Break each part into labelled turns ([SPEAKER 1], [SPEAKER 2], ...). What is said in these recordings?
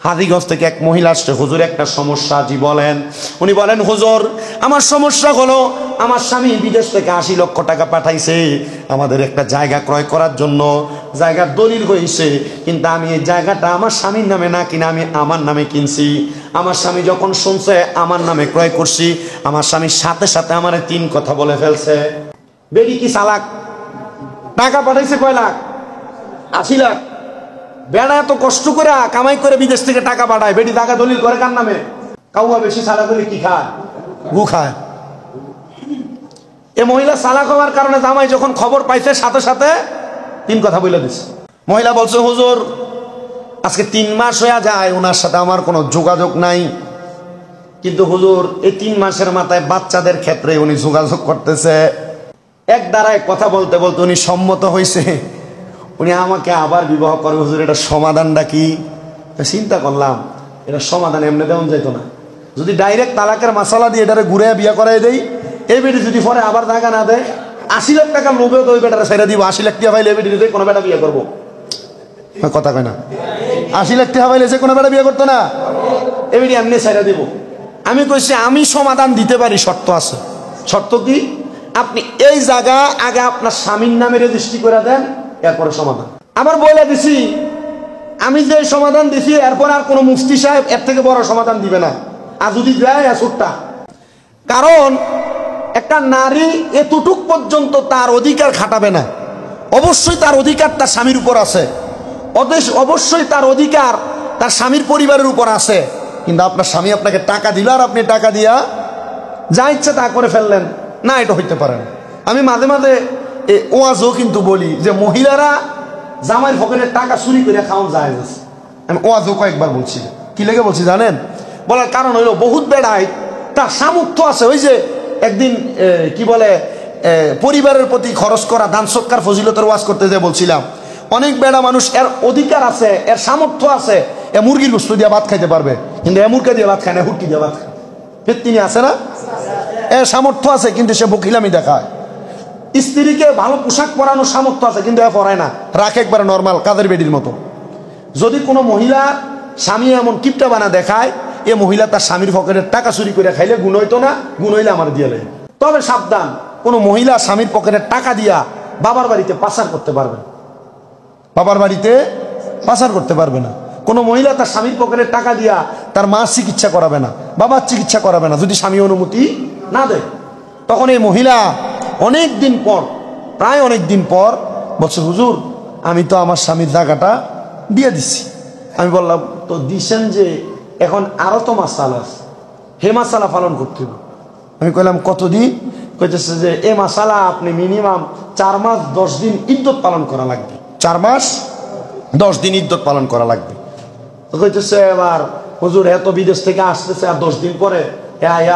[SPEAKER 1] হাজীগঞ্জ থেকে এক মহিলা আসছে, হুজুর একটা সমস্যা। জি বলেন। উনি বলেন, হুজুর আমার সমস্যা হলো আমার স্বামী বিদেশ থেকে 80 লক্ষ টাকা পাঠাইছে আমাদের একটা জায়গা ক্রয় করার জন্য। জায়গার দলিল হয়েছে, কিন্তু আমি এই জায়গাটা আমার স্বামীর নামে না কিনা আমি আমার নামে কিনছি। আমার স্বামী যখন শুনছে আমার নামে ক্রয় করছি, আমার স্বামীর সাথে সাথে আমার 3 কথা বলে ফেলছে। বেরি কি চালাক, টাকা পাঠাইছে কয় লাখ? 80 লাখ। বেড়া এত কষ্ট করে কামাই করে বিদেশ থেকে টাকা পাঠায়, বেটি টাকা দলিল করে কার নামে? কাউয়া বেশি চালাক হলে কি খায়? গু খায়। এ মহিলা চালাক হওয়ার কারণে জামাই যখন খবর পাইছে সাথে সাথে 3 কথা বলে দিছে। মহিলা বলছে, হুজুর আজকে 3 মাস হয়ে যায় ওনার সাথে আমার কোনো যোগাযোগ নাই, কিন্তু হুজুর এই 3 মাসের মাথায় বাচ্চাদের ক্ষেত্রে উনি যোগাযোগ করতেছে। এক দ্বারায় কথা বলতে বলতে উনি সম্মত হয়েছে, উনি আমাকে আবার বিবাহ করবে। হুজুর এটা সমাধানটা কি? চিন্তা করলাম এটা সমাধান এমনি দেওয়া যেত না। যদি ডাইরেক্ট তালাকের মাসালা দিয়ে এটারে ঘুরে বিয়ে করাই দেই, এই বেটি যদি পরে আবার জায়গা না দেয়, 80 লাখ টাকা লোভেও তো ওই বেটারে ছেড়ে দিব। 80 লাখ টাকা পাইলে এই বেটি কোনো বেটা বিয়ে করবো? কথা কয় না। 80 লাখ টাকা পাইলে যে কোনো বেটা বিয়ে করতো না, এই বেটি এমনি ছেড়ে দিব। আমি কইছি আমি সমাধান দিতে পারি, শর্ত আছে। শর্ত কি? আপনি এই জায়গা আগে আপনার স্বামীর নামে রেজিস্ট্রি করে দেন, এরপরে সমাধান। আবার বলে দিছি আমি যে সমাধান দিছি এরপর আর কোনো মুফতি সাহেব এর থেকে বড় সমাধান দিবে না, আর যদি দেয় ছোট্টা। কারণ একটা নারী এতটুক পর্যন্ত তার অধিকার খাটাবে না। অবশ্যই তার অধিকার তার স্বামীর উপর আছে, অবশ্যই তার অধিকার তার স্বামীর পরিবারের উপর আছে। কিন্তু আপনার স্বামী আপনাকে টাকা দিল আর আপনি টাকা দিয়া যা ইচ্ছা তা করে ফেললেন না, এটা হইতে পারে না। আমি মাঝে মাঝে ওয়াজও কিন্তু বলি যে মহিলারা জামাইয়ের পকেটের টাকা চুরি করে খাওয়া যায়। আমি ওয়াজও কয়েকবার বলছি। কি লেগে বলছি জানেন? বলার কারণ হইলো বহুত বেড়ায় তার সামর্থ্য আছে। ওই যে একদিন কি বলে পরিবারের প্রতি খরচ করা দান সৎকার ফজিলতের ওয়াজ করতে যে বলছিলাম, অনেক বেড়া মানুষ এর অধিকার আছে, এর সামর্থ্য আছে, এ মুরগির গোস্ত দিয়ে ভাত খাইতে পারবে, কিন্তু এ মুরগা দিয়ে ভাত খায় না, হুটকি দিয়ে ভাত খায়। তিনি আছে না, এর সামর্থ্য আছে কিন্তু সে বকিলামি দেখায়। স্ত্রীকে ভালো পোশাক পরানোর সামর্থ্য আছে কিন্তু এ পরায় না, রাখে একবারে নর্মাল কাদের বেডির মতো। যদি কোনো মহিলা স্বামী এমন কিপটা বানা দেখায়, এ মহিলা তার স্বামীর পকেটের টাকা চুরি করে খাইলে গুণ হইতো না, গুণ হইলে আমার দিয়ে লাগে। তবে সাবধান, কোনো মহিলা স্বামীর পকেটের টাকা দিয়া বাবার বাড়িতে পাচার করতে পারবে না, বাবার বাড়িতে পাচার করতে পারবে না। কোনো মহিলা তার স্বামীর পকেটের টাকা দিয়া তার মার চিকিৎসা করাবে না, বাবার চিকিৎসা করাবে না যদি স্বামী অনুমতি না দেয়। তখন এই মহিলা অনেক দিন পর, প্রায় অনেক দিন পর বলছে, হুজুর আমি তো আমার স্বামীর জায়গাটা দিয়ে দিছি। আমি বললাম, তো দিছেন যে এখন আরো তো মাসালা আছে, হে মাসালা পালন করতে হবে। আমি কইলাম কতদিন? কইতেছে যে এ মাসালা আপনি মিনিমাম 4 মাস 10 দিন ইদ্যত পালন করা লাগবে, 4 মাস 10 দিন ইদ্যত পালন করা লাগবে। তো কইতেছে এবার হুজুর এত বিদেশ থেকে আসতেছে আর 10 দিন পরে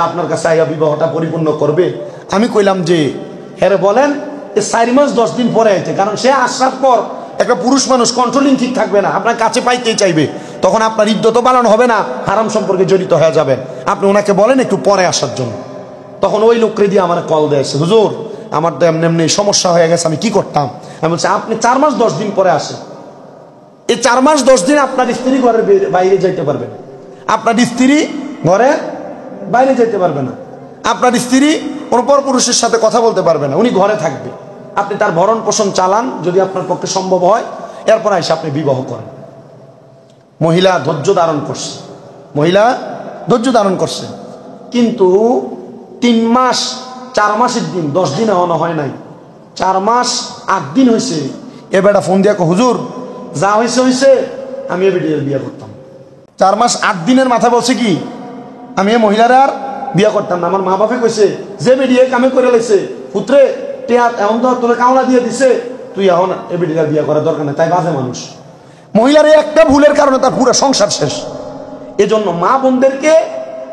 [SPEAKER 1] আপনার কাছে আইয়া বিবাহটা পরিপূর্ণ করবে। আমি কইলাম যে হ্যাঁ বলেন, 4 মাস 10 দিন পরে আইতে, কারণ সে আসার পর একটা পুরুষ মানুষ কন্ট্রোলিং ঠিক থাকবে না, আপনার কাছে পাইতেই চাইবে, তখন আপনার ইদ্যত পালন হবে না, হারাম সম্পর্কে জড়িত হয়ে যাবেন। আপনি ওনাকে বলেন একটু পরে আসার জন্য। তখন ওই লোকরে দিয়ে আমার কল দিয়েছে, হুজুর আমার তো এমনি এমনি সমস্যা হয়ে গেছে, আমি কি করতাম? আমি বলছি আপনি 4 মাস 10 দিন পরে আসেন। এই 4 মাস 10 দিন আপনার স্ত্রী ঘরের বাইরে যাইতে পারবে না, আপনার স্ত্রী ঘরে বাইরে যেতে পারবে না, আপনার স্ত্রী কোনো পরপুরুষের সাথে কথা বলতে পারবে না, উনি ঘরে থাকবে। আপনি তার ভরণ পোষণ চালান যদি আপনার পক্ষে সম্ভব হয়, এরপর এসে আপনি বিবাহ করেন। মহিলা ধৈর্য ধারণ করছে, মহিলা ধৈর্য ধারণ করছে, কিন্তু 3 মাস 4 মাসের দিন 10 দিন এখনো হয় নাই, 4 মাস 8 দিন হয়েছে। এ বেটা ফোন দিয়া হুজুর যা হয়েছে হয়েছে, আমি এ বেটির বিয়ে করতাম। 4 মাস 8 দিনের মাথা বলছে কি আমি এ মহিলার আর বিয়ে করতাম না। আমার মা বাপে কইছে যে বেটিয়ে কামে করে লাইছে, পুত্রে এখন তো তোর কামলা দিয়ে দিছে, তুই এখন এ বেটির বিয়ে করার দরকার নেই। তাই বাজে মানুষ। মহিলার একটা ভুলের কারণে তার পুরো সংসার শেষ। এজন্য মা বোনদেরকে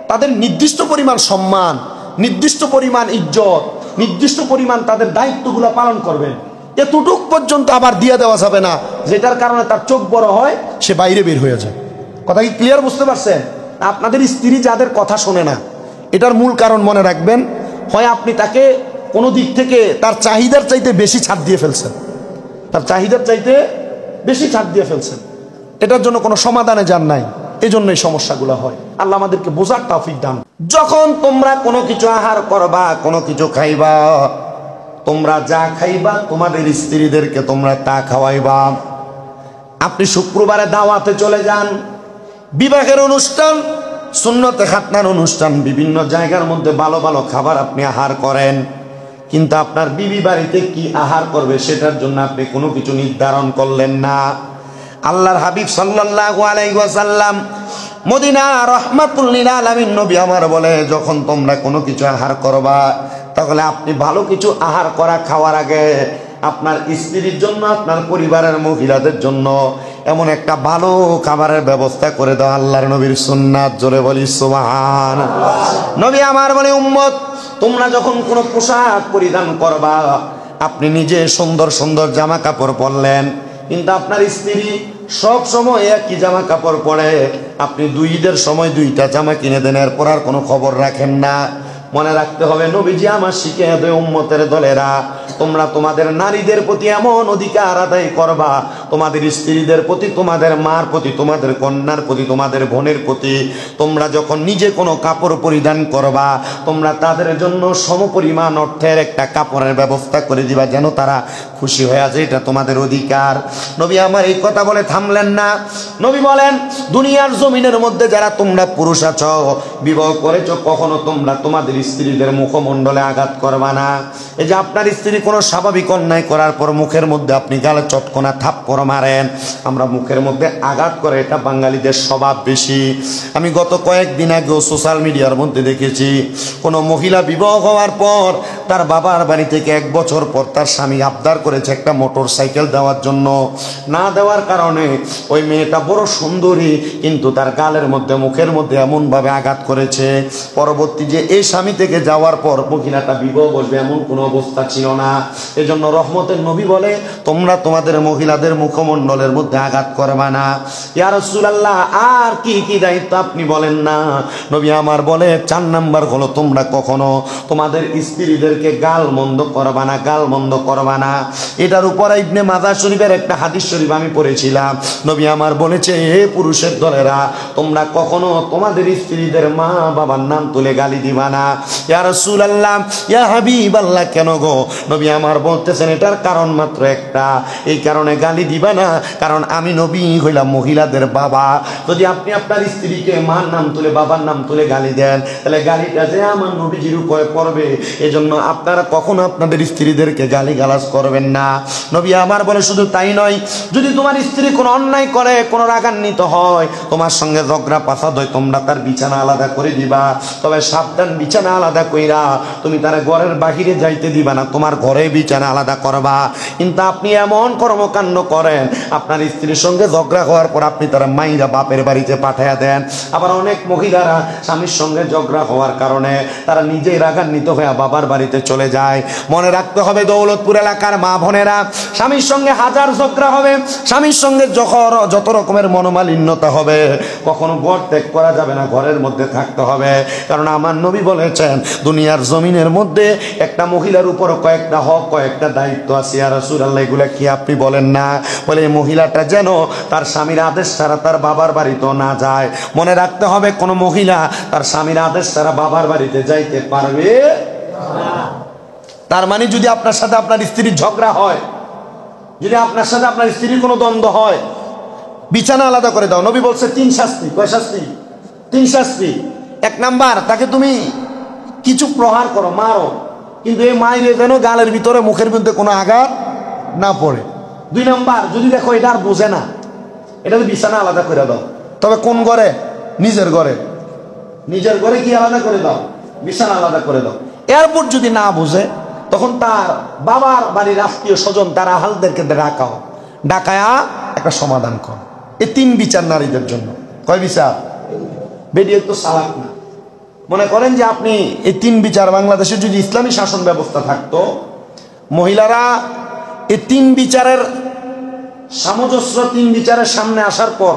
[SPEAKER 1] তাদের নির্দিষ্ট পরিমাণ সম্মান, নির্দিষ্ট পরিমাণ ইজ্জত, নির্দিষ্ট পরিমাণ তাদের দায়িত্বগুলো পালন করবেন। এতটুক পর্যন্ত আবার দিয়ে দেওয়া যাবে না যেটার কারণে তার চোখ বড় হয়, সে বাইরে বের হয়ে যায়। কথা কি ক্লিয়ার বুঝতে পারছেন? আপনাদের স্ত্রী যাদের কথা শোনে না, এটার মূল কারণ মনে রাখবেন, হয় আপনি তাকে কোনো দিক থেকে তার চাহিদার চাইতে বেশি ছাড় দিয়ে ফেলছেন, তার চাহিদার চাইতে বেশি ছাড় দিয়ে ফেলছেন, এটার জন্য কোনো সমাধানে যান নাই। এই জন্যই সমস্যাগুলো হয়। আল্লাহ আমাদেরকে বোঝার তৌফিক দান। যখন তোমরা কোনো কিছু আহার করবা, কোনো কিছু খাইবা, তোমরা যা খাইবা তোমাদের স্ত্রীদেরকে তোমরা তা খাওয়াইবা। আপনি শুক্রবারে দাওয়াতে চলে যান, বিবাহের অনুষ্ঠান, সুন্নতে খাতনার অনুষ্ঠান, বিভিন্ন জায়গার মধ্যে ভালো ভালো খাবার আপনি আহার করেন, কিন্তু আপনার বিবি বাড়িতে কি আহার করবে সেটার জন্য আপনি কোনো কিছু নির্ধারণ করলেন না। আল্লাহর হাবিব সাল্লাল্লাহু আলাইহি ওয়াসাল্লাম, মদিনা রাহমাতুল লিল আলামিন নবী আমার বলে, যখন তোমরা কোনো কিছু আহার করবা, তাহলে আপনি ভালো কিছু আহার করা খাওয়ার আগে আপনার স্ত্রীর জন্য, আপনার পরিবারের মহিলাদের জন্য এমন একটা ভালো খাবারের ব্যবস্থা করে দাও। আল্লাহর নবীর সুন্নাত, জোরে বলি সুবহানাল্লাহ। নবী আমার বলে, উম্মত তোমরা যখন কোনো পোশাক পরিধান করবা, আপনি নিজে সুন্দর সুন্দর জামা কাপড় পরলেন, কিন্তু আপনার স্ত্রী সব সময় একই জামা কাপড় পরে, আপনি দুই ঈদের সময় দুইটা জামা কিনে দেন, এরপর আর কোনো খবর রাখেন না। মনে রাখতে হবে, নবীজি আমার শিখে দেয়, উম্মতের দলেরা তোমরা তোমাদের নারীদের প্রতি এমন অধিকার আদায় করবা, তোমাদের স্ত্রীদের প্রতি, তোমাদের মার প্রতি, তোমাদের কন্যার প্রতি, তোমাদের বোনের প্রতি, তোমরা যখন নিজে কোনো কাপড় পরিধান করবা, তোমরা তাদের জন্য সমপরিমাণ অর্থের একটা কাপড়ের ব্যবস্থা করে দিবা, যেন তারা খুশি হয়ে আছে, এটা তোমাদের অধিকার। নবী আমার এই কথা বলে থামলেন না। নবী বলেন, দুনিয়ার জমিনের মধ্যে যারা তোমরা পুরুষ আছো, বিবাহ করেছো, কখনো তোমরা তোমাদের স্ত্রীদের মুখমণ্ডলে আঘাত করবা না। এই যে আপনার স্ত্রী কোনো স্বাভাবিক অন্যায় করার পর মুখের মধ্যে আপনি গালে চটকনা থাপ্পড় মারেন, আমরা মুখের মধ্যে আঘাত করে, এটা বাঙালিদের স্বভাব বেশি। আমি গত কয়েকদিন আগেও সোশ্যাল মিডিয়ার মধ্যে দেখেছি, কোনো মহিলা বিবাহ হওয়ার পর তার বাবার বাড়ি থেকে 1 বছর পর তার স্বামী আবদার করেছে একটা মোটর সাইকেল দেওয়ার জন্য, না দেওয়ার কারণে ওই মেয়েটা বড় সুন্দরী, কিন্তু তার গালের মধ্যে, মুখের মধ্যে এমনভাবে আঘাত করেছে, পরবর্তী যে এই স্বামী থেকে যাওয়ার পর মহিলাটা বিবাহ বসবে এমন কোনো অবস্থা ছিল না। এজন্য রহমতের নবী বলে, তোমরা তোমাদের মহিলাদের মুখমণ্ডলের মধ্যে আঘাত করবা না। ইয়া রাসূলুল্লাহ, আর কি কি দায়িত্ব আপনি বলেন না? নবী আমার বলে, 4 নাম্বার হলো, তোমরা কখনো তোমাদের স্ত্রীদেরকে গাল মন্দ করবা না, গাল মন্দ করবা না। এটার উপরে ইবনে মাজাহ শরীফের একটা হাদিস শরীফ আমি পড়েছিলাম। নবী আমার বলেছে, হে পুরুষের দলেরা, তোমরা কখনো তোমাদের স্ত্রীদের মা বাবার নাম তুলে গালি দিবা না। ইয়া রাসূলুল্লাহ, ইয়া হাবিবাল্লাহ, কেন গো? নবী আমার বলতেছেন, এটার কারণ মাত্র একটা, এই কারণে গালি দিবা না, কারণ আমি নবী হইলাম মহিলাদের বাবা। যদি আপনি আপনার স্ত্রীকে মার নাম তুলে, বাবার নাম তুলে গালি দেন, তাহলে গালিটা যে আমার নবীজির উপরে পড়বে। এজন্য আপনারা কখনো আপনাদের স্ত্রীদেরকে গালি গালাজ করবেন না। নবী আমার বলে, শুধু তাই নয়, যদি তোমার স্ত্রী কোনো অন্যায় করে, কোনো রাগান্বিত হয়, তোমার সঙ্গে ঝগড়া পাসাদ হয়, তোমরা তার বিছানা আলাদা করে দিবা। তবে সাবধান, বিছানা আলাদা কইরা তুমি তার ঘরের বাহিরে যাইতে দিবা না, তোমার ঘরে বিছানা আলাদা করবা। কিন্তু আপনি এমন কর্মকাণ্ড করেন, আপনার স্ত্রীর সঙ্গে ঝগড়া হওয়ার পর আপনি তারা মাইরা বাপের বাড়িতে পাঠাইয়া দেন। আবার অনেক মহিলারা স্বামীর সঙ্গে ঝগড়া হওয়ার কারণে তারা নিজেই রাগান্বিত হয়ে বাবার বাড়িতে চলে যায়। মনে রাখতে হবে, দৌলতপুর এলাকার মা বোনেরা, স্বামীর সঙ্গে হাজার ঝগড়া হবে, স্বামীর সঙ্গে যত রকমের মনোমালিন্যতা হবে, কখনো ঘর ত্যাগ করা যাবে না, ঘরের মধ্যে থাকতে হবে। কারণ আমার নবী বলেছেন, দুনিয়ার জমিনের মধ্যে একটা মহিলার উপর কয়েকটা হক, কয়েকটা দায়িত্ব আছে। ইয়া রাসূলুল্লাহ, এগুলা কি আপনি বলেন না? বলে, এই মহিলাটা যেন তার স্বামীর আদেশ ছাড়া তার বাবার বাড়িতেও না যায়। মনে রাখতে হবে, কোন মহিলা তার স্বামীর আদেশ ছাড়া বাবার বাড়িতে যাইতে পারবে না। তার মানে যদি আপনার সাথে আপনার স্ত্রীর ঝগড়া হয়, যদি আপনার সাথে আপনার স্ত্রীর কোনো দ্বন্দ্ব হয়, বিছানা আলাদা করে দাও। নবী বলছে 3 শাস্তি। কয় শাস্তি? 3 শাস্তি। 1 নাম্বার, তাকে তুমি কিছু প্রহার করো, মারো, কিন্তু এই মাইরে যেন গালের ভিতরে, মুখের মধ্যে কোনো আঘাত না পড়ে। 2 নাম্বার, যদি দেখো এটা আর বোঝে না, এটা বিছানা আলাদা করে দাও। তবে কোন ঘরে? নিজের ঘরে। নিজের ঘরে কি আলাদা করে দাও? বিছানা আলাদা করে দাও। এরপর যদি না বুঝে, তখন তার বাবার বাড়ির আত্মীয় স্বজন, তারা আহালদেরকে ডাকাও, ডাকায়া একটা সমাধান কর। এই 3 বিচার নারীদের জন্য। কয় বিচার? বেরিয়ে তো সালাক না। মনে করেন যে আপনি এই 3 বিচার, বাংলাদেশে যদি ইসলামী শাসন ব্যবস্থা থাকতো, মহিলারা এই 3 বিচারের সামঞ্জস্য, 3 বিচারের সামনে আসার পর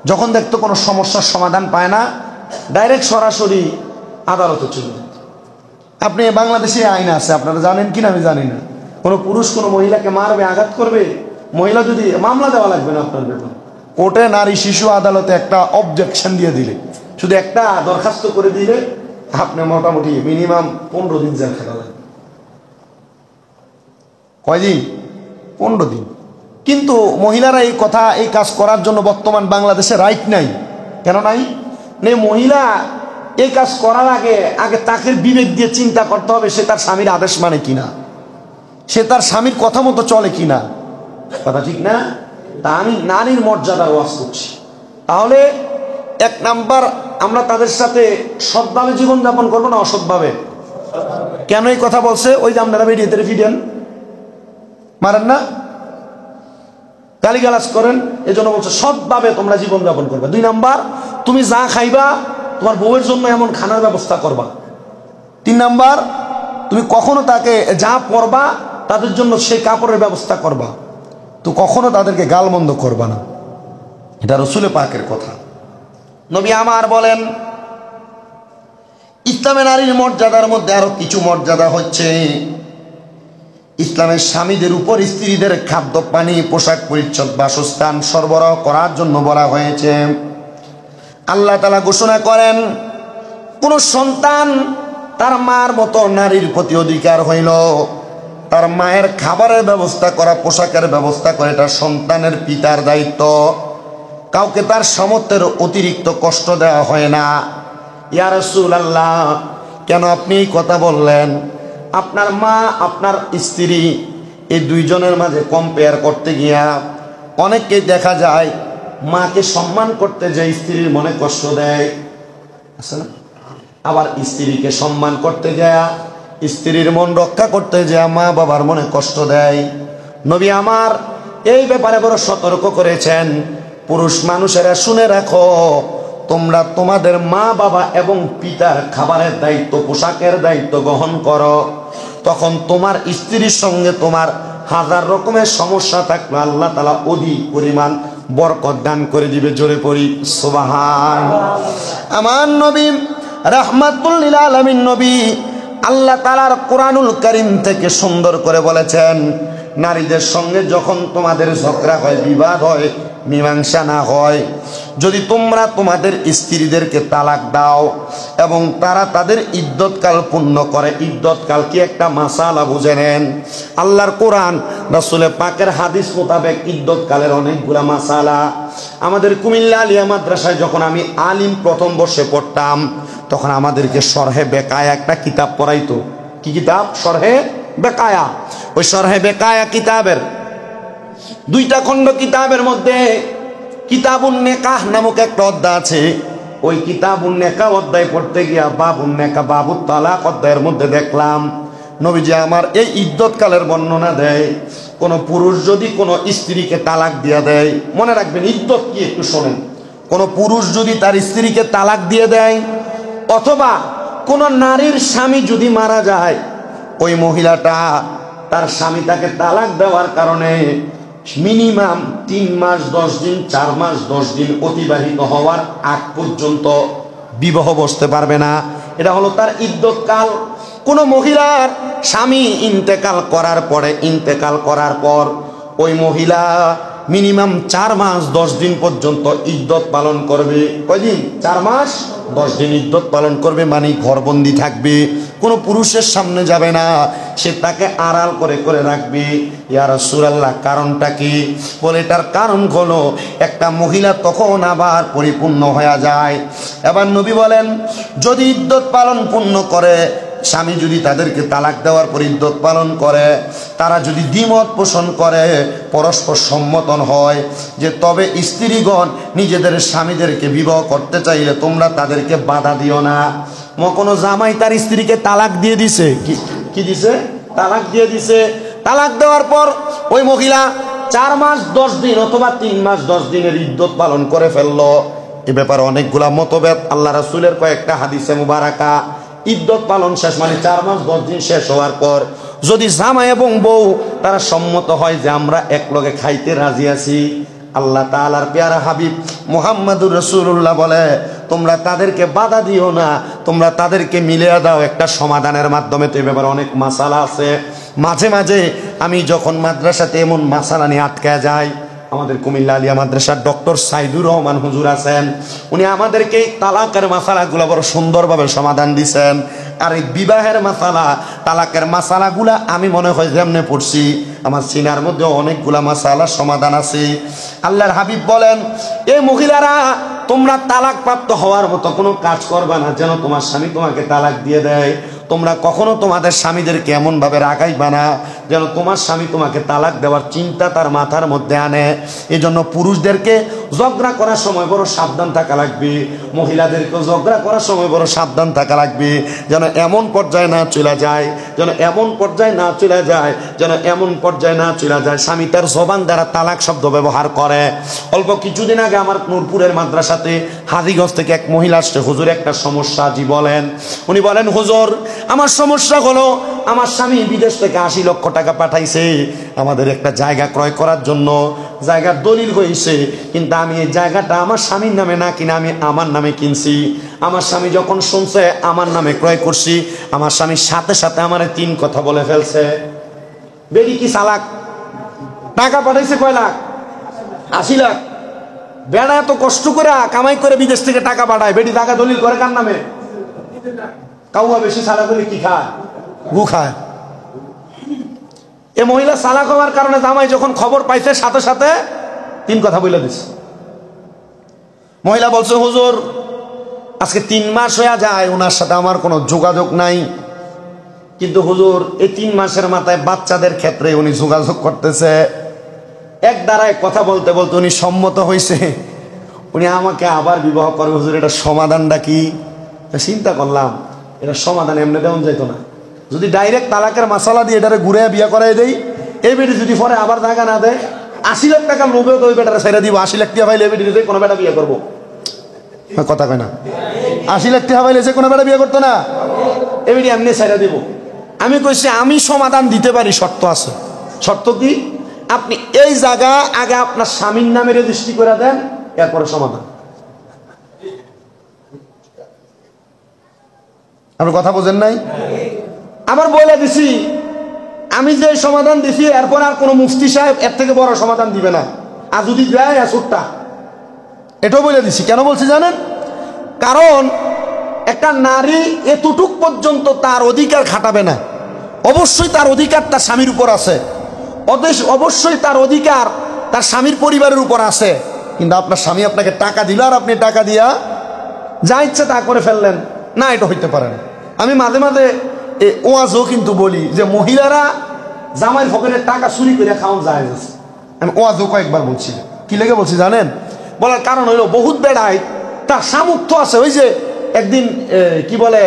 [SPEAKER 1] যখন দেখতো কোনো সমস্যার সমাধান পায় না, ডাইরেক্ট সরাসরি আদালতে চলে যেত। আপনি বাংলাদেশে আইন আছে, আপনারা জানেন কিনা আমি জানি না, কোনো পুরুষ কোনো মহিলাকে মারবে, আঘাত করবে, মহিলা যদি মামলা দেওয়া লাগবে না আপনার ব্যাপারে, কোর্টে নারী শিশু আদালতে একটা অবজেকশন দিয়ে দিলে, শুধু একটা দরখাস্ত করে দিলে আপনি মোটামুটি মিনিমাম 15 দিন জেল খাটা লাগবে। কয়দিন? 15 দিন। কিন্তু মহিলারা এই কাজ করার জন্য বর্তমান বাংলাদেশে রাইট নাই। কেন নাই? মহিলা এই কাজ করার আগে তাকে বিবেক দিয়ে চিন্তা করতে হবে সে তার স্বামীর আদেশ মানে কিনা, সে তার স্বামীর কথা মতো চলে কিনা। কথা ঠিক না? তা আমি নারীর মর্যাদার ওয়াজ করছি। তাহলে 1 নাম্বার, আমরা তাদের সাথে সৎভাবে জীবনযাপন করবো না অসৎভাবে? কেন এই কথা বলছে? ওই যে আপনারা ভিডিওতে ভিডিও মারেন না, গালিগালাজ করেন, এজন্য বলছে সৎভাবে তোমরা জীবনযাপন করবে। 2 নাম্বার, তুমি যা খাইবা তোমার বউয়ের জন্য এমন খানার ব্যবস্থা করবা। 3 নাম্বার, তুমি কখনো তাকে যা পরবা তাদের জন্য সেই কাপড়ের ব্যবস্থা করবা, তো কখনো তাদেরকে গালমন্দ করবা না। এটা রসুলে পাকের কথা। নবী আমার বলেন, ইসলামে নারীর মর্যাদার মধ্যে আরো কিছু মর্যাদা হচ্ছে, ইসলামের স্বামীদের উপর স্ত্রীদের খাদ্য পানি পোশাক পরিচ্ছদ বাসস্থান সরবরাহ করার জন্য বলা হয়েছে। আল্লাহ তাআলা ঘোষণা করেন, কোন সন্তান তার মার মতো নারীর প্রতি অধিকার হইল তার মায়ের খাবারের ব্যবস্থা করা, পোশাকের ব্যবস্থা করা, এটা সন্তানের পিতার দায়িত্ব। কাউকে তার সামর্থ্যের অতিরিক্ত কষ্ট দেওয়া হয় না। ইয়া রাসূলুল্লাহ, কেন আপনি এই কথা বললেন? আপনার মা আপনার স্ত্রী এই দুইজনের মাঝে কম্পেয়ার করতে গিয়া অনেককে দেখা যায় মাকে সম্মান করতে যে স্ত্রীর মনে কষ্ট দেয়, আছে না? আবার স্ত্রীকে সম্মান করতে যায় স্ত্রীর মন রক্ষা করতে যায় মা বাবার মনে কষ্ট দেয়। নবী আমার এই ব্যাপারে বড় সতর্ক করেছেন, পুরুষ মানুষেরা শুনে রাখো, তোমরা তোমাদের মা বাবা এবং পিতার খাবারের দায়িত্ব পোশাকের দায়িত্ব গ্রহণ করো, তখন তোমার স্ত্রীর সঙ্গে তোমার 1000 রকমের সমস্যা থাকলে আল্লাহ তাআলা অধিক পরিমাণ বরকত দান করে দিবে। জোরে পড়ি সুবহান। আমার নবী রাহমাতুল লিল আলামিন নবী আল্লাহ তাআলার কোরআনুল কারীম থেকে সুন্দর করে বলেছেন, নারীদের সঙ্গে যখন তোমাদের ঝগড়া হয়, বিবাদ হয়, মীমাংসা না হয়, যদি তোমরা তোমাদের স্ত্রীদেরকে তালাক দাও এবং তারা তাদের ইদ্যতকাল পূর্ণ করে, ইদ্যতকাল কি একটা মাসালা বুঝে নেন। আল্লাহর কোরআন রাসূলের পাকের হাদিস মোতাবেক ইদ্যতকালের অনেকগুলা মাসালা। আমাদের কুমিল্লা আলিয়া মাদ্রাসায় যখন আমি আলিম প্রথম বর্ষে পড়তাম তখন আমাদেরকে শরহে বেকায়া একটা কিতাব পড়াইতো। কি কিতাব? শরহে বেকায়া। ওই শরহে বেকায়া কিতাবের 2টা খণ্ড, কিতাবের মধ্যে কিতাবুন নেকাহ নামক একটা অধ্যায় আছে। ওই কিতাবুন নেকাহ অধ্যায় পড়তে গিয়া বাবুন নেকাহ বাবুত তালাক অধ্যায়ের মধ্যে দেখলাম নবীজি আমার এই ইদ্যতকালের বর্ণনা দেয়। কোন পুরুষ যদি কোনো স্ত্রীকে তালাক দিয়া দেয়, মনে রাখবেন ইদ্যত কি একটু শোনেন, কোন পুরুষ যদি তার স্ত্রীকে তালাক দিয়ে দেয় অথবা কোন নারীর স্বামী যদি মারা যায়, ওই মহিলাটা তার স্বামী তাকে তালাক দেওয়ার কারণে মিনিমাম 3 মাস 10 দিন 4 মাস 10 দিন অতিবাহিত হওয়ার আগ পর্যন্ত বিবাহ বসতে পারবে না। এটা হলো তার ইদ্যতকাল। কোন মহিলার স্বামী ইন্তেকাল করার পর ওই মহিলা মিনিমাম 4 মাস 10 দিন পর্যন্ত ইদ্যত পালন করবে। কয়দিন? 4 মাস 10 দিন ইদ্যত পালন করবে, মানে ঘরবন্দি থাকবে, কোনো পুরুষের সামনে যাবে না, সে তাকে আড়াল করে করে রাখবে। ইয়া রাসূলুল্লাহ, কারণটা কি? বলে এটার কারণ হলো একটা মহিলা তখন আবার পরিপূর্ণ হয়ে যায়। এবার নবী বলেন, যদি ইদ্যত পালন পূর্ণ করে, স্বামী যদি তাদেরকে তালাক দেওয়ার পর ইদ্যত পালন করে, তারা যদি দ্বিমত পোষণ করে, পরস্পর সম্মতন হয় যে তবে স্ত্রীগণ নিজেদের স্বামীদেরকে বিবাহ করতে চাইলে তোমরা তাদেরকে বাধা দিও না। কোনো জামাই তার স্ত্রীকে তালাক দিয়ে দিছে, কি দিছে? তালাক দিয়ে দিছে। তালাক দেওয়ার পর ওই মহিলা 4 মাস 10 দিন অথবা 3 মাস 10 দিনের ইদ্যত পালন করে ফেললো। এ ব্যাপারে অনেকগুলা মতভেদ। আল্লাহ রাসূলের কয়েকটা হাদিসে মুবারাকা, ইদ্যত পালন শেষ মানে 4 মাস 10 দিন শেষ হওয়ার পর যদি জামাই এবং বউ তারা সম্মত হয় যে আমরা একলগে খাইতে রাজি আছি, আল্লাহ তাআলার পেয়ারা হাবিব মুহাম্মদুর রাসূলুল্লাহ বলে তোমরা তাদেরকে বাধা দিও না, তোমরা তাদেরকে মিলিয়ে দাও একটা সমাধানের মাধ্যমে। তো এই ব্যাপারে অনেক মাসালা আছে। মাঝে মাঝে আমি যখন মাদ্রাসাতে এমন মাসালা নিয়ে আটকে যাই, আমাদের কুমিল্লা আলিয়া মাদ্রাসার ডক্টর সাইদুর রহমান হুজুর আছেন, উনি আমাদেরকে তালাকের মাসালাগুলো বড় সুন্দরভাবে সমাধান দিছেন। আর এই বিবাহের মাসালা, তালাকের মাসালাগুলা আমি মনে হয় যেমনে পড়ছি আমার সিনার মধ্যে অনেকগুলা মাসালার সমাধান আছে। আল্লাহর হাবিব বলেন, এ মহিলারা তোমরা তালাক প্রাপ্ত হওয়ার মতো কোনো কাজ করবা না যেন তোমার স্বামী তোমাকে তালাক দিয়ে দেয়। তোমরা কখনো তোমাদের স্বামীদেরকে এমনভাবে রাগাইবা না যেন তোমার স্বামী তোমাকে তালাক দেওয়ার চিন্তা তার মাথার মধ্যে আনে। এই জন্য পুরুষদেরকে ঝগড়া করার সময় বড় সাবধান থাকা লাগবে, মহিলাদেরকেও ঝগড়া করার সময় বড় সাবধান থাকা লাগবে, যেন এমন পর্যায়ে না চলে যায়, যেন এমন পর্যায়ে না চলে যায়, যেন এমন পর্যায়ে না চলে যায় স্বামী তার জবান দ্বারা তালাক শব্দ ব্যবহার করে। অল্প কিছুদিন আগে আমার নূরপুরের মাদ্রাসাতে হাজীগঞ্জ থেকে এক মহিলা আসছে, হুজুর একটা সমস্যা। জি বলেন। উনি বলেন, হুজুর আমার সমস্যা হলো আমার স্বামী বিদেশ থেকে 80 লক্ষ টাকা পাঠাইছে আমাদের একটা জায়গা ক্রয় করার জন্য। জায়গার দলিল হয়েছে, কিন্তু আমি এই জায়গাটা আমার স্বামীর নামে না কিনে আমি আমার নামে কিনছি। আমার স্বামী যখন শুনছে আমার নামে ক্রয় করছি, আমার স্বামীর সাথে সাথে আমার 3 কথা বলে ফেলছে। বেরি কি চালাক, টাকা পাঠাইছে কয় লাখ? 80 লাখ। বেড়া এত কষ্ট করে কামাই করে বিদেশ থেকে টাকা পাঠায়, বেটি টাকা দলিল করে কার নামে? কাউয়া বেশি চালাক হলে কি খায়? গু খায়। এ মহিলা চালাক হওয়ার কারণে জামাই যখন খবর পাইছে সাথে সাথে 3 কথা বলে দিছে। মহিলা বলছে, হুজুর আজকে 3 মাস হয়ে যায় ওনার সাথে আমার কোনো যোগাযোগ নাই, কিন্তু হুজুর এই 3 মাসের মাথায় বাচ্চাদের ক্ষেত্রে উনি যোগাযোগ করতেছে। এক দ্বারায় কথা বলতে বলতে উনি সম্মত হয়েছে, উনি আমাকে আবার বিবাহ করবে। হুজুর এটা সমাধানটা কি? চিন্তা করলাম এটা সমাধান এমনি দেওয়া যেত না। যদি ডাইরেক্ট তালাকের মাসালা দিয়ে এটারে ঘুরে বিয়ে করাই দেই, এই বেটি যদি পরে আবার জায়গা না দেয়, 80 লাখ টাকা লোভেও তো ওই বেটারে ছেড়ে দিব। 80 লাখ টাকা পাইলে এই বেটি কোনো বেটা বিয়ে করবো? কথা কয় না। 80 লাখ টাকা পাইলে সে কোনো বেটা বিয়ে করতো না, এই বেটি এমনি ছেড়ে দিব। আমি কইছি আমি সমাধান দিতে পারি, শর্ত আছে। শর্ত কি? আপনি এই জায়গা আগে আপনার স্বামীর নামে রেজিস্ট্রি করে দেন, এরপরে সমাধান। আপনি কথা বোঝেন নাই? আবার বলে দিছি আমি যে সমাধান দিছি এরপর আর কোনো মুফতি সাহেব এর থেকে বড় সমাধান দিবে না, আর যদি দেয় ছোট্টা। এটাও বলে দিছি। কেন বলছি জানেন? কারণ একটা নারী এতটুক পর্যন্ত তার অধিকার খাটাবে না। অবশ্যই তার অধিকার তার স্বামীর উপর আছে, অবশ্যই তার অধিকার তার স্বামীর পরিবারের উপর আছে, কিন্তু আপনার স্বামী আপনাকে টাকা দিল আর আপনি টাকা দিয়া যা ইচ্ছে তা করে ফেললেন না, এটা হইতে পারে না। আমি মাঝে মাঝে ওয়াজও কিন্তু বলি যে মহিলারা জামাইয়ের পকেটের টাকা চুরি করে খাওয়ান যায়। আমি ওয়াজও কয়েকবার বলছি। কি লেগে বলছি জানেন? বলার কারণ হইল বহুত বেড়ায় তার সামর্থ্য আছে। ওই যে একদিন কি বলে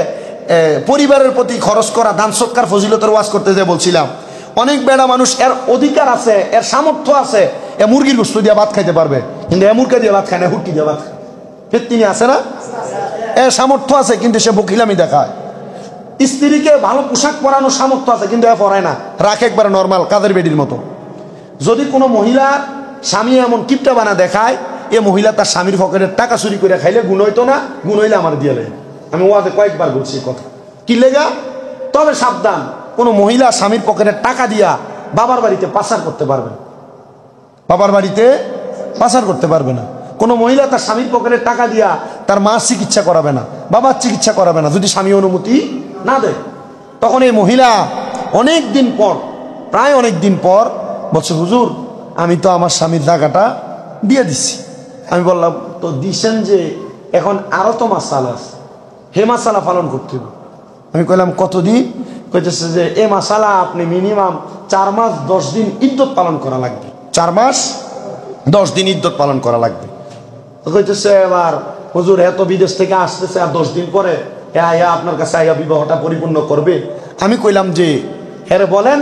[SPEAKER 1] পরিবারের প্রতি খরচ করা দান সৎকার ফজিলতের ওয়াজ করতে যে বলছিলাম, অনেক বেড়া মানুষ এর অধিকার আছে, এর সামর্থ্য আছে, এ মুরগির গোস্ত দিয়ে ভাত খাইতে পারবে, কিন্তু এ মুরগি দিয়ে ভাত খায় না, হুটকি দিয়ে ভাত খায়। তিনি আছে না, এর সামর্থ্য আছে কিন্তু সে বকিলামি দেখায়। স্ত্রীকে ভালো পোশাক পরানোর সামর্থ্য আছে কিন্তু এ পরায় না, রাখে একবার নর্মাল কাদের বেডির মতো। যদি কোনো মহিলার স্বামী এমন কিপটা বানা দেখায়, এ মহিলা তার স্বামীর পকেটের টাকা চুরি করে খাইলে গুণ হইতো না, গুণ হইলে আমার দিয়ে লেগে। আমি ওয়াজে কয়েকবার বলছি কথা। কি লেগা? তবে সাবধান, কোনো মহিলা স্বামীর পকেটের টাকা দিয়া বাবার বাড়িতে পাচার করতে পারবে, বাবার বাড়িতে পাচার করতে পারবে না। কোনো মহিলা তার স্বামীর পকেটের টাকা দিয়া তার মার চিকিৎসা করাবে না, বাবার চিকিৎসা করাবে না যদি স্বামী অনুমতি না দেয়। তখন এই মহিলা অনেক দিন পর, প্রায় অনেক দিন পর বলছে, হুজুর আমি তো আমার স্বামীর টাকাটা দিয়ে দিচ্ছি। আমি বললাম, তো দিছেন যে এখন আরো তো মাসালা আছে, হে মাসালা পালন করতে হবে। আমি কইলাম কতদিন? কইতেছে যে এ মাসালা আপনি মিনিমাম 4 মাস 10 দিন ইদ্যত পালন করা লাগবে, 4 মাস 10 দিন ইদ্যত পালন করা লাগবে। তো কইতেছে এবার হুজুর এত বিদেশ থেকে আসতেছে আর 10 দিন পরে আপনার কাছে আইয়া বিবাহটা পরিপূর্ণ করবে। আমি কইলাম যে হ্যাঁ বলেন,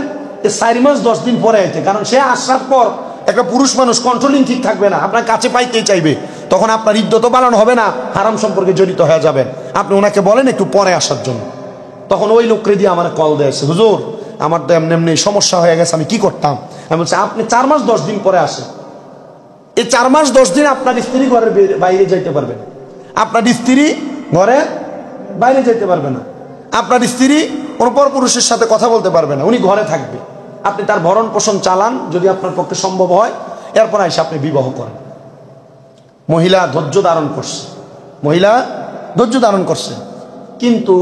[SPEAKER 1] 4 মাস 10 দিন পরে আইতে, কারণ সে আসার পর একটা পুরুষ মানুষ কন্ট্রোলিং ঠিক থাকবে না, আপনার কাছে পাইতেই চাইবে, তখন আপনার ইদ্যত পালন হবে না, হারাম সম্পর্কে জড়িত হয়ে যাবেন। আপনি ওনাকে বলেন একটু পরে আসার জন্য। তখন ওই লোকরে দিয়ে আমার কল দিয়েছে, হুজুর আমার তো এমনি এমনি সমস্যা হয়ে গেছে, আমি কি করতাম? আমি বলছি আপনি 4 মাস 10 দিন পরে আসেন। এই 4 মাস 10 দিন আপনার স্ত্রী ঘরের বাইরে যাইতে পারবে না, আপনার স্ত্রী ঘরের বাইরে যাইতে পারবে না, আপনার স্ত্রী কোনো পর পুরুষের সাথে কথা বলতে পারবে না, উনি ঘরে থাকবে। আপনি তার ভরণ পোষণ চালান যদি আপনার পক্ষে সম্ভব হয়, এরপর এসে আপনি বিবাহ করেন। মহিলা ধৈর্য ধারণ করছে, মহিলা ধৈর্য ধারণ করছে, কিন্তু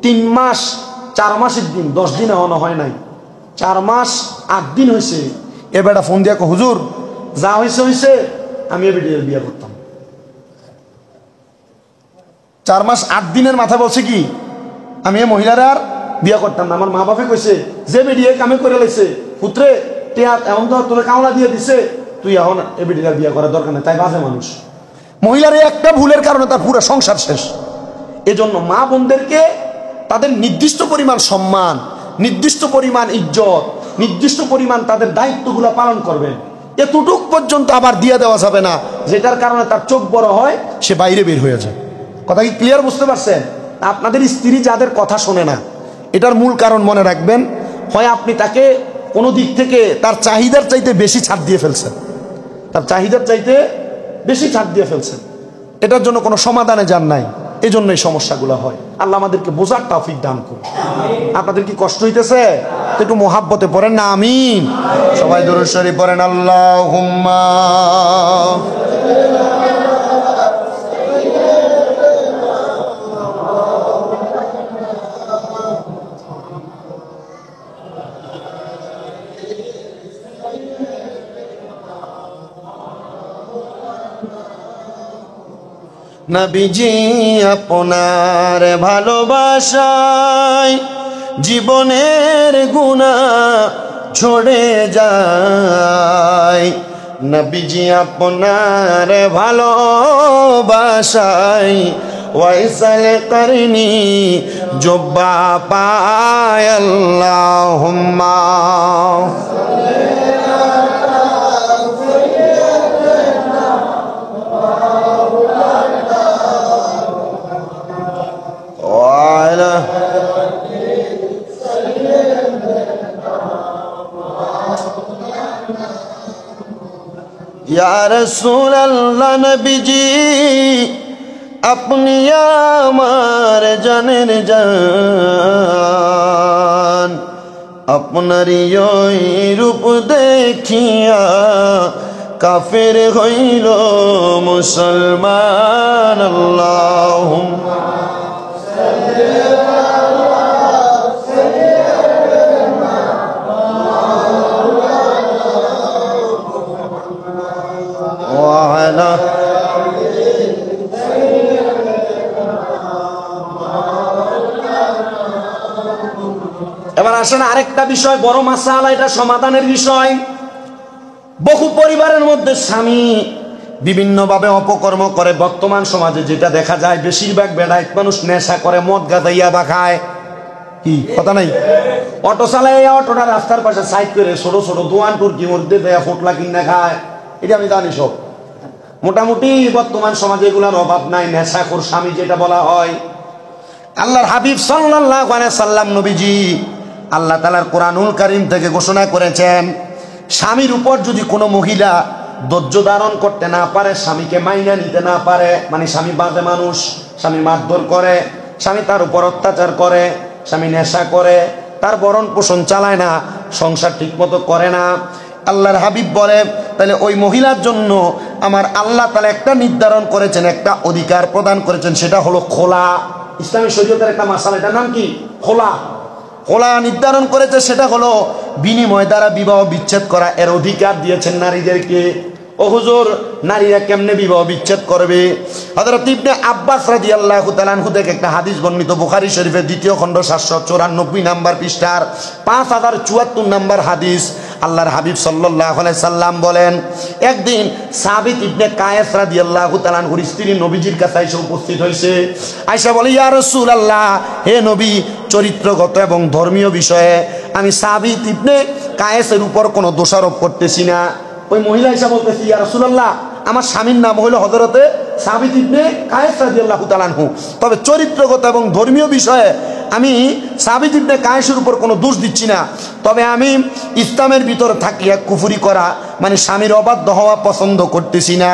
[SPEAKER 1] 3 মাস 4 মাসের দিন 10 দিন এখনো হয় নাই, 4 মাস 8 দিন হয়েছে। এ বেটা ফোন দিয়া হুজুর যা হয়েছে আমি এ বেটির বিয়ে করতাম। 4 মাস 8 দিনের মাথায় বলছে কি আমি এ মহিলার আর বিয়ে করতাম না। আমার মা বাপে কইছে যে বেটিয়ে কামে করে লাইছে পুত্রে এমন তো তোর কামলা দিয়ে দিছে, তুই এখন এ বেটির আর বিয়ে করার দরকার নেই। তাই বাজে মানুষ, মহিলার একটা ভুলের কারণে তার পুরো সংসার শেষ। এজন্য মা বোনদেরকে তাদের নির্দিষ্ট পরিমাণ সম্মান, নির্দিষ্ট পরিমাণ ইজ্জত, নির্দিষ্ট পরিমাণ তাদের দায়িত্বগুলো পালন করবেন। এতটুক পর্যন্ত আবার দিয়ে দেওয়া যাবে না যেটার কারণে তার চোখ বড় হয়, সে বাইরে বের হয়ে যায়। কথা কি ক্লিয়ার বুঝতে পারছেন? আপনাদের স্ত্রী যাদের কথা শোনে না, এটার মূল কারণ মনে রাখবেন, হয় আপনি তাকে কোনো দিক থেকে তার চাহিদার চাইতে বেশি ছাড় দিয়ে ফেলছেন, তার চাহিদার চাইতে বেশি ছাড় দিয়ে ফেলছেন, এটার জন্য কোনো সমাধানে যান নাই, এই জন্যই সমস্যাগুলো হয়। আল্লাহ আমাদেরকে বোঝার তৌফিক দান করুন। আপনাদের কি কষ্ট হইতেছে? একটু মোহাব্বতে পড়েন না আমিন। সবাই দুরূদ শরীফ পড়েন আল্লাহুম্মা। নবীজি আপনার ভালোবাসায় জীবনের গুনাহ ঝরে যায়। নবীজি আপনার ভালোবাসায় ওয়াইসাল করনি জুব্বা পায় আল্লাহুম্মা। या रसूल अल्लाह नबीजी अपनी আমার জানের জান, আপনারই ওই রূপ দেখিয়া কাফের হইল মুসলমান। আল্লাহুম্মা এবার আসেন আরেকটা বিষয়, বড় মাসালা, এটা সমাধানের বিষয়। বহু পরিবারের মধ্যে স্বামী বিভিন্নভাবে অপকর্ম করে। বর্তমান সমাজে যেটা দেখা যায়, বেশিরভাগ বেড়াইত মানুষ নেশা করে, মদ গাঁজাইয়া বা খায়। কি কথা নাই? অটো চালাইয়া অটোটা রাস্তার পাশে সাইড করে ছোট ছোট দোয়ান টুরকি মধ্যে দেয়া ফোটলা কিনা খায়। এটা আমি জানি সব। মোটামুটি বর্তমান সমাজে এগুলার অভাব নাই। নেশাখোর স্বামী যেটা বলা হয়। আল্লাহর হাবিব সাল্লাল্লাহু আলাইহি সাল্লাম নবীজি আল্লাহ তাআলার কোরআনুল কারীম থেকে ঘোষণা করেছেন, স্বামীর উপর যদি কোনো মহিলা ধৈর্য ধারণ করতে না পারে, স্বামীকে মাইনা নিতে না পারে, মানে স্বামী বাজে মানুষ, স্বামী মারধর করে, স্বামী তার উপর অত্যাচার করে, স্বামী নেশা করে, তার ভরণ পোষণ চালায় না, সংসার ঠিক মতো করে না, আল্লাহর হাবিব বলে তাহলে ওই মহিলার জন্য আমার আল্লাহ তাআলা একটা নির্ধারণ করেছেন, একটা অধিকার প্রদান করেছেন, সেটা হলো খোলা। ইসলামী শরীয়তের একটা মাসালা, এটার নাম কি? খোলা। খোলা নির্ধারণ করেছে, সেটা হলো বিনিময় দ্বারা বিবাহ বিচ্ছেদ করা। এর অধিকার দিয়েছেন নারীদেরকে। ও হুজুর, নারীরা কেমনে বিবাহ বিচ্ছেদ করবে? হযরত ইবনে আব্বাস রাদিয়াল্লাহু তাআলা আনহু থেকে একটা হাদিস বর্ণিত, বুখারী শরীফের 2য় খণ্ড 794 নম্বর পৃষ্ঠার 5074 নম্বর হাদিস। আল্লাহর হাবিব সাল্লাল্লাহু আলাইহি সাল্লাম বলেন, একদিন সাবিত ইবনে কায়েস রাদিয়াল্লাহু তাআলা আনহুর স্ত্রী নবীজির কাছে এসে উপস্থিত হয়েছে। আয়েশা বলে, ইয়া রাসূলুল্লাহ, হে নবী, চরিত্রগত এবং ধর্মীয় বিষয়ে আমি সাবিত ইবনে কায়েসের উপর কোনো দোষারোপ করতেছি না। ওই মহিলা এসে বলতেছি, ইয়া রাসূলুল্লাহ, আমার স্বামীর নাম হলো হযরতে সাবিত ইবনে কায়েস রাদিয়াল্লাহু তাআলা আনহু, তবে চরিত্রগত এবং ধর্মীয় বিষয়ে আমি সাবিত ইবনে কায়েসের উপর কোনো দোষ দিচ্ছি না, তবে আমি ইসলামের ভিতরে থাকিয়া কুফরি করা, মানে স্বামীর অবাধ্য হওয়া পছন্দ করতেছি না।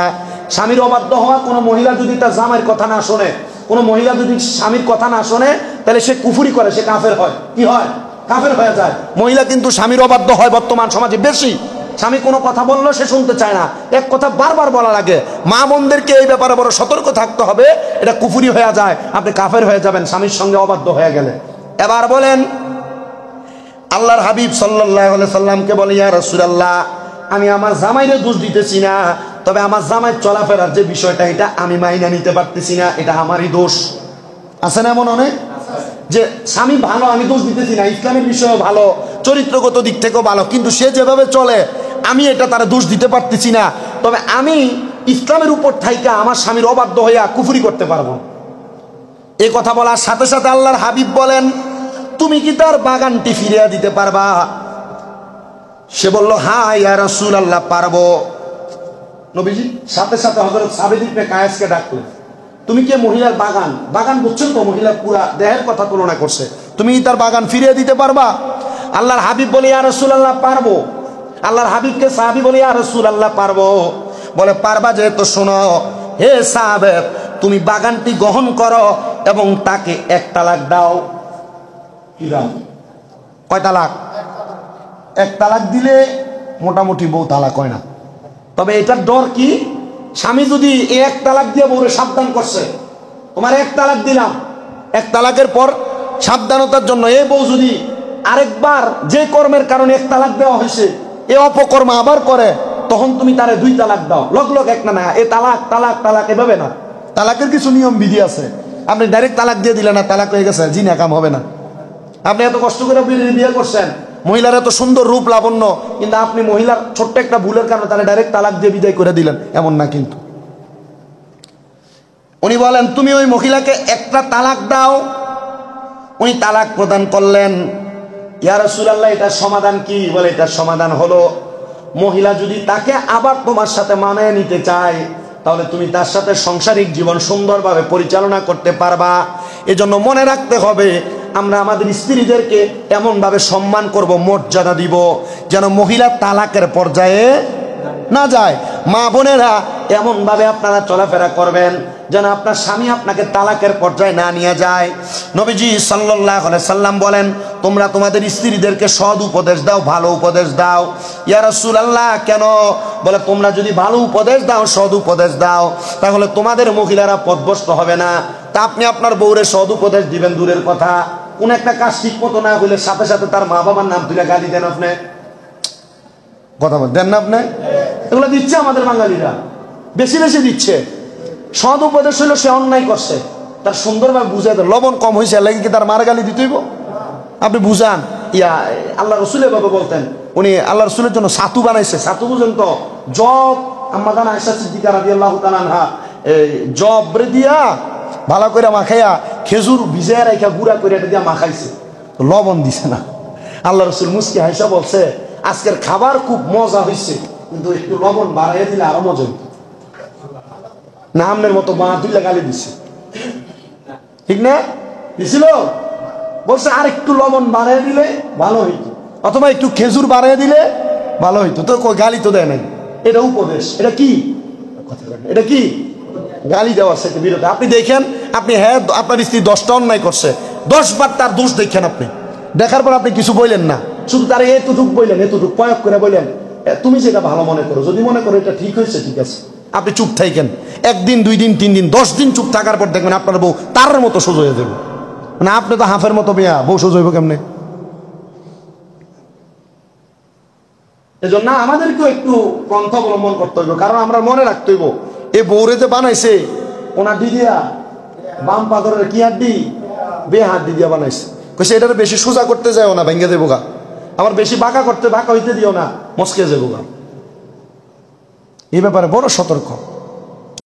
[SPEAKER 1] স্বামীর অবাধ্য হওয়া, কোনো মহিলা যদি তার জামাইয়ের কথা না শোনে, কোনো মহিলা যদি স্বামীর কথা না শোনে, তাহলে সে কুফরি করে, সে কাফের হয়। কি হয়? কাফের হয়ে যায়। মহিলা কিন্তু স্বামীর অবাধ্য হয় বর্তমান সমাজে বেশি। স্বামী কোনো কথা বললো সে শুনতে চায় না, এক কথা বারবার বলা লাগে। মা বোনদেরকে এই ব্যাপারে বড় সতর্ক থাকতে হবে, এটা কুফরি হয়ে যায়, আপনি কাফের হয়ে যাবেন স্বামীর সঙ্গে অবাধ্য হয়ে গেলে। এবার বলেন, আল্লাহর হাবিব সাল্লাল্লাহু আলাইহি সাল্লামকে বলে, ইয়া রাসূলুল্লাহ, আমি আমার জামাইরে দোষ দিতেছি না, তবে আমার জামাই চলাফেরার যে বিষয়টা এটা আমি মাইনা নিতে পারতেছি না, এটা আমারই দোষ। আছে না এমন অনেক, যে স্বামী ভালো, আমি দোষ দিতেছি না, ইসলামের বিষয়েও ভালো, চরিত্রগত দিক থেকেও ভালো, কিন্তু সে যেভাবে চলে আমি এটা তারা দোষ দিতে পারতেছি না, তবে আমি ইসলামের উপর থাইকা আমার স্বামীর অবাধ্য হইয়া কুফরি করতে পারবো। এই কথা বলার সাথে সাথে আল্লাহর হাবিব বলেন, তুমি কি তার বাগানটি ফিরিয়ে দিতে পারবা? সে বলল, হ্যাঁ ইয়া রাসূলুল্লাহ, পারবো। নবীজি সাথে সাথে হযরত সাবিত ইবনে কায়েসকে ডাকলেন, তুমি কি মহিলার বাগান বুঝছেন তো, মহিলার পুরা দেহের কথা তুলনা করছে, তুমি তার বাগান ফিরিয়ে দিতে পারবা? আল্লাহর হাবিব বলে, ইয়া রাসূলুল্লাহ, পারবো। আল্লাহর হাবিবকে সাহাবী বলে, ইয়া রাসূলুল্লাহ, পারবো। বলে, পারবা যেহেতু শোনো, হে সাহাবেব, তুমি বাগানটি গ্রহণ করো এবং তাকে এক তালাক দাও। কি দাও? কয় তালাক? এক তালাক দিলে মোটামুটি বউ তালাক হয় না। তবে এটার ডর কি, স্বামী যদি এক তালাক দিয়ে বউরে সাবধান করছে, তোমার এক তালাক দিলাম, এক তালাকের পর সাবধানতার জন্য এই বউ যদি আরেকবার যে কর্মের কারণে এক তালাক দেওয়া হয়েছে এ অপকর্ম আবার করে, তখন তুমি তারে দুই তালাক দাও। লগ এক না, এ তালাক তালাক তালাক এভাবে না, তালাকের কিছু নিয়ম বিধি আছে। আপনি ডাইরেক্ট তালাক দিয়ে দিলেন না, তালাক হয়ে গেছে, জিনা কাম হবে না। আপনি এত কষ্ট করে বিয়ে করছেন, মহিলার এত সুন্দর রূপ লাবণ্য, কিন্তু আপনি মহিলার ছোট্ট একটা ভুলের কারণে তারা ডাইরেক্ট তালাক দিয়ে বিদায় করে দিলেন, এমন না কিন্তু। উনি বলেন, তুমি ওই মহিলাকে একটা তালাক দাও। উনি তালাক প্রদান করলেন। ইয়া রাসূলুল্লাহ, এটার সমাধান কি? বলে, এটার সমাধান হলো, মহিলা যদি তাকে আবার তোমার সাথে মানিয়ে নিতে চায়, তাহলে তুমি তার সাথে সাংসারিক জীবন সুন্দরভাবে পরিচালনা করতে পারবা। এজন্য মনে রাখতে হবে, আমরা আমাদের স্ত্রীদেরকে এমনভাবে সম্মান করব, মর্যাদা দিব, যেন মহিলা তালাকের পর্যায়ে না যায়। মা বোনেরা, এমনভাবে আপনারা চলাফেরা করবেন যেন আপনার স্বামী আপনাকে তালাকের পর্যায়ে না নিয়ে যায়। নবীজি সাল্লাল্লাহু আলাইহি সাল্লাম বলেন, তোমরা তোমাদের স্ত্রীদেরকে সৎ উপদেশ দাও, ভালো উপদেশ দাও। ইয়া রাসূলুল্লাহ, কেন? বলে, তোমরা যদি ভালো উপদেশ দাও, সৎ উপদেশ দাও, তাহলে তোমাদের মহিলারা পথভ্রষ্ট হবে না। তা আপনি আপনার বউরে সৎ উপদেশ দিবেন দূরের কথা, কোন একটা কাজ ঠিক মতো না হইলে সাথে সাথে তার মা বাবার নাম তুলে গালি দেন, আপনি কথা দেন না? আপনি এগুলো দিচ্ছে আমাদের বাঙালিরা, বেশি বেশি দিচ্ছে। সৎ উপদেশ হইলো সে অন্যায় করছে, তার সুন্দরভাবে বুঝাই দেন, লবণ কম হয়েছে লাগে কি তার মার গালি দিতেইব? আপনি বুঝান। আল্লাহ রসুল এভাবে বলতেন, উনি আল্লাহ রসুলের জন্য ছাতু বানাইছে। ছাতু বুঝেন তো, জব, আম্মা জান আয়েশা সিদ্দিকা রাদিয়াল্লাহু তাআলা আনহা জব রে দিয়া ভালো করে মাখাইয়া খেজুর ভিজাইয়া রাখা গুঁড়া করে এটা দিয়া মাখাইছে, লবণ দিছে না। আল্লাহ রসুল মুস্কি হাইসা বলছে, আজকের খাবার খুব মজা হয়েছে, কিন্তু একটু লবণ বাড়াইয়া দিলে আরো মজা হইত না। আমনের মতো মা দুইলা গালি দিছে, ঠিক না? দিছিল? বলছে আর একটু লবণ বাড়াইয়া দিলে ভালো হইতো, অথবা একটু খেজুর বাড়াইয়া দিলে ভালো হইতো। তো গালি তো দেয় নাই, এটা উপদেশ। এটা কি? এটা কি? গালি দেওয়ার সাথে বিরোধী। আপনি দেখেন, আপনি হ্যাঁ আপনার স্ত্রী 10টা অন্যায় করছে, 10 বার তার দোষ দেখেন, আপনি দেখার পর আপনি কিছু বললেন না, শুধু তার এতটুক বললেন, এতটুক প্রয়োগ করে বললেন, তুমি যেটা ভালো মনে করো, যদি মনে করো এটা ঠিক হয়েছে, ঠিক আছে, আপনি চুপ থাকেন। 1 দিন 2 দিন 3 দিন 10 দিন চুপ থাকার পর দেখবেন আপনার বউ তার মতো সোজা হয়ে যাবে। মানে আপনি তো হাফের মতো মেয়া, বউ সোজা হইব কেমনে? এজন্য আমাদেরকেও একটু পন্থা অবলম্বন করতে হইব, কারণ আমরা মনে রাখতে হইব, এই বউরে যে বানাইছে ওনা দিয়া বাম পাথরের কি হাড্ডি, বে হাড্ডি দিয়া বানাইছে। কইছে এটারে বেশি সোজা করতে যাও না, ভেঙে দেবো গা। আবার বেশি বাঁকা হইতে দিও না, মস্কে যাবো গা। এই ব্যাপারে বড় সতর্ক।